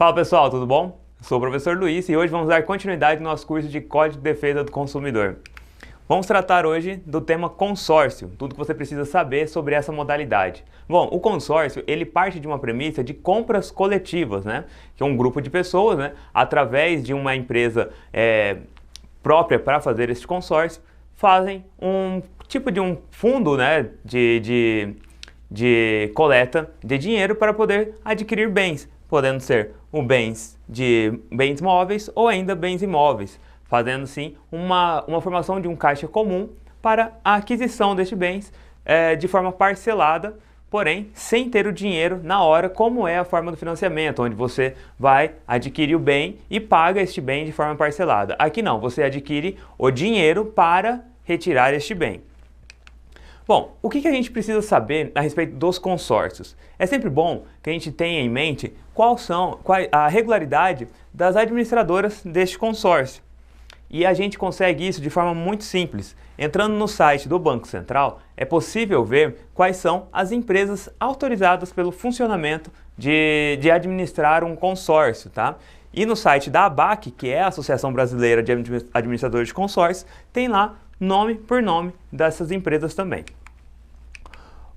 Fala pessoal, tudo bom? Sou o professor Luiz e hoje vamos dar continuidade no nosso curso de Código de Defesa do Consumidor. Vamos tratar hoje do tema consórcio, tudo que você precisa saber sobre essa modalidade. Bom, o consórcio, ele parte de uma premissa de compras coletivas, né? Que é um grupo de pessoas, né? Através de uma empresa própria para fazer esse consórcio, fazem um tipo de um fundo, né? De coleta de dinheiro para poder adquirir bens, podendo ser bens móveis ou ainda bens imóveis, fazendo sim uma formação de um caixa comum para a aquisição destes bens de forma parcelada, porém sem ter o dinheiro na hora, como é a forma do financiamento, onde você vai adquirir o bem e paga este bem de forma parcelada. Aqui não, você adquire o dinheiro para retirar este bem. Bom, o que a gente precisa saber a respeito dos consórcios? É sempre bom que a gente tenha em mente qual a regularidade das administradoras deste consórcio. E a gente consegue isso de forma muito simples. Entrando no site do Banco Central, é possível ver quais são as empresas autorizadas pelo funcionamento de administrar um consórcio, tá? E no site da ABAC, que é a Associação Brasileira de Administradores de Consórcios, tem lá nome por nome dessas empresas também.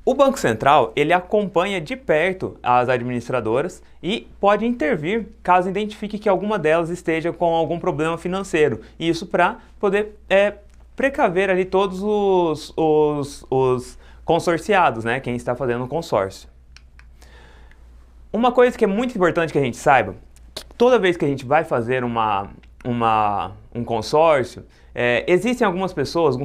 O Banco Central, ele acompanha de perto as administradoras e pode intervir caso identifique que alguma delas esteja com algum problema financeiro. Isso para poder precaver ali todos os consorciados, né? Quem está fazendo o consórcio. Uma coisa que é muito importante que a gente saiba, que toda vez que a gente vai fazer um consórcio, existem algumas pessoas,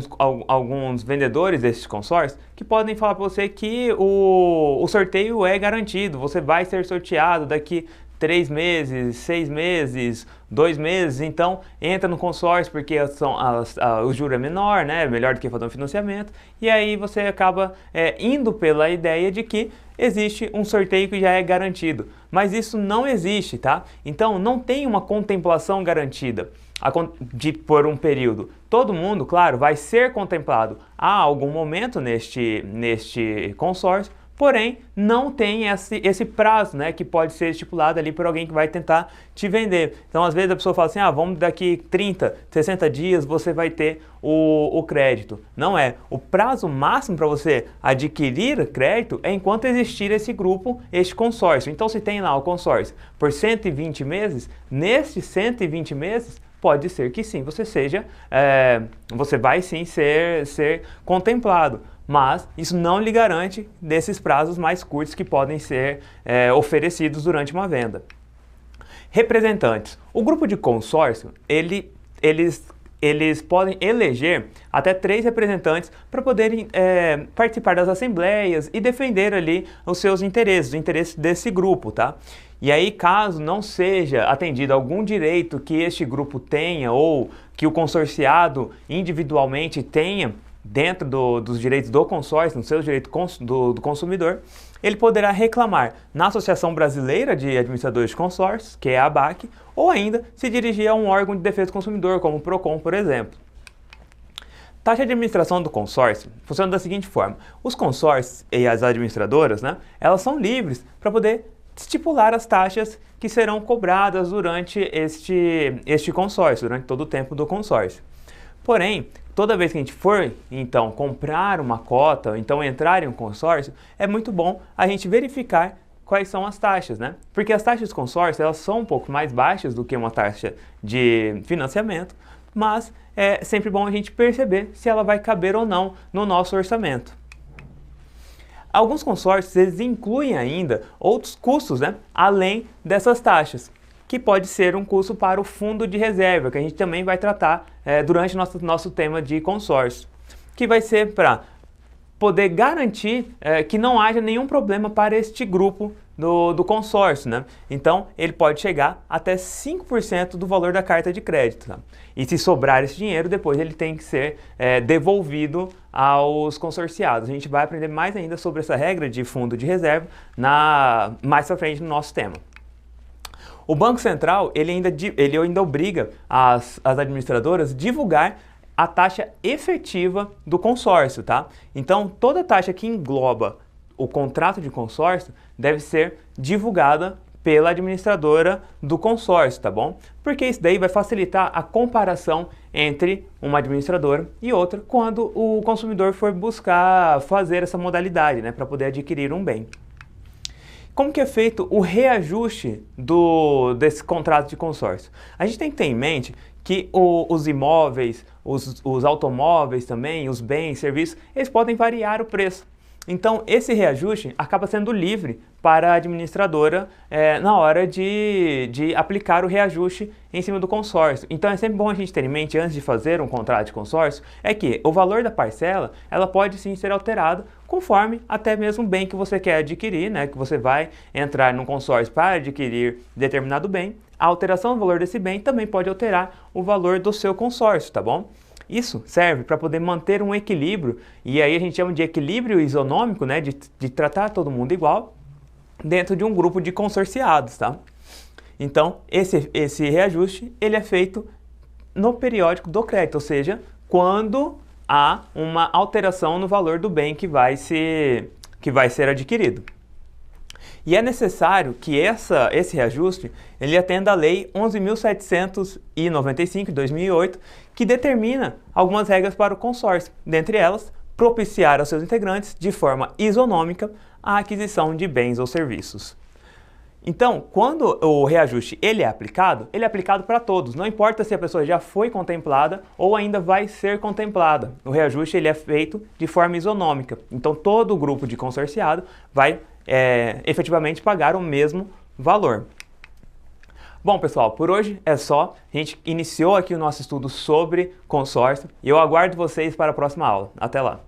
alguns vendedores desses consórcios que podem falar para você que o sorteio é garantido, você vai ser sorteado daqui 3 meses, 6 meses, 2 meses, então entra no consórcio porque o juro é menor, né? Melhor do que fazer um financiamento, e aí você acaba indo pela ideia de que existe um sorteio que já é garantido, mas isso não existe, tá? Então não tem uma contemplação garantida por um período. Todo mundo, claro, vai ser contemplado a algum momento neste consórcio, porém não tem esse prazo, né, que pode ser estipulado ali por alguém que vai tentar te vender. Então às vezes a pessoa fala assim, vamos daqui 30, 60 dias você vai ter o crédito. Não é. O prazo máximo para você adquirir crédito é enquanto existir esse grupo, este consórcio. Então se tem lá o consórcio por 120 meses, nesses 120 meses, pode ser que sim, você vai sim ser contemplado, mas isso não lhe garante desses prazos mais curtos que podem ser oferecidos durante uma venda. Representantes. O grupo de consórcio, eles podem eleger até 3 representantes para poderem participar das assembleias e defender ali os seus interesses, os interesses desse grupo, tá? E aí, caso não seja atendido algum direito que este grupo tenha ou que o consorciado individualmente tenha dentro dos direitos do consórcio, nos seus direitos do consumidor, ele poderá reclamar na Associação Brasileira de Administradores de Consórcios, que é a ABAC, ou ainda se dirigir a um órgão de defesa do consumidor, como o PROCON, por exemplo. Taxa de administração do consórcio funciona da seguinte forma: os consórcios e as administradoras, né, elas são livres para poder estipular as taxas que serão cobradas durante este consórcio, durante todo o tempo do consórcio. Porém, toda vez que a gente for, então, comprar uma cota, então entrar em um consórcio, é muito bom a gente verificar quais são as taxas, né? Porque as taxas de consórcio, elas são um pouco mais baixas do que uma taxa de financiamento, mas é sempre bom a gente perceber se ela vai caber ou não no nosso orçamento. Alguns consórcios, eles incluem ainda outros custos, né, além dessas taxas, que pode ser um custo para o fundo de reserva, que a gente também vai tratar durante nosso tema de consórcio, que vai ser para poder garantir que não haja nenhum problema para este grupo do consórcio, né? Então, ele pode chegar até 5% do valor da carta de crédito, tá? E se sobrar esse dinheiro, depois ele tem que ser devolvido aos consorciados. A gente vai aprender mais ainda sobre essa regra de fundo de reserva mais pra frente no nosso tema. O Banco Central, ele ainda obriga as administradoras a divulgar a taxa efetiva do consórcio, tá? Então, toda taxa que engloba o contrato de consórcio deve ser divulgada pela administradora do consórcio, tá bom? Porque isso daí vai facilitar a comparação entre uma administradora e outra quando o consumidor for buscar fazer essa modalidade, né, para poder adquirir um bem. Como que é feito o reajuste desse contrato de consórcio? A gente tem que ter em mente que os imóveis, os automóveis também, os bens, serviços, eles podem variar o preço. Então, esse reajuste acaba sendo livre para a administradora na hora de aplicar o reajuste em cima do consórcio. Então, é sempre bom a gente ter em mente, antes de fazer um contrato de consórcio, é que o valor da parcela, ela pode sim ser alterado conforme até mesmo o bem que você quer adquirir, né? Que você vai entrar num consórcio para adquirir determinado bem. A alteração do valor desse bem também pode alterar o valor do seu consórcio, tá bom? Isso serve para poder manter um equilíbrio, e aí a gente chama de equilíbrio isonômico, né, de tratar todo mundo igual dentro de um grupo de consorciados, tá? Então, esse reajuste, ele é feito no periódico do crédito, ou seja, quando há uma alteração no valor do bem que vai ser adquirido. E é necessário que esse reajuste ele atenda à Lei 11.795 de 2008, que determina algumas regras para o consórcio, dentre elas, propiciar aos seus integrantes, de forma isonômica, a aquisição de bens ou serviços. Então, quando o reajuste ele é aplicado para todos, não importa se a pessoa já foi contemplada ou ainda vai ser contemplada. O reajuste ele é feito de forma isonômica, então todo o grupo de consorciado vai efetivamente pagar o mesmo valor. Bom, pessoal, por hoje é só. A gente iniciou aqui o nosso estudo sobre consórcio e eu aguardo vocês para a próxima aula. Até lá!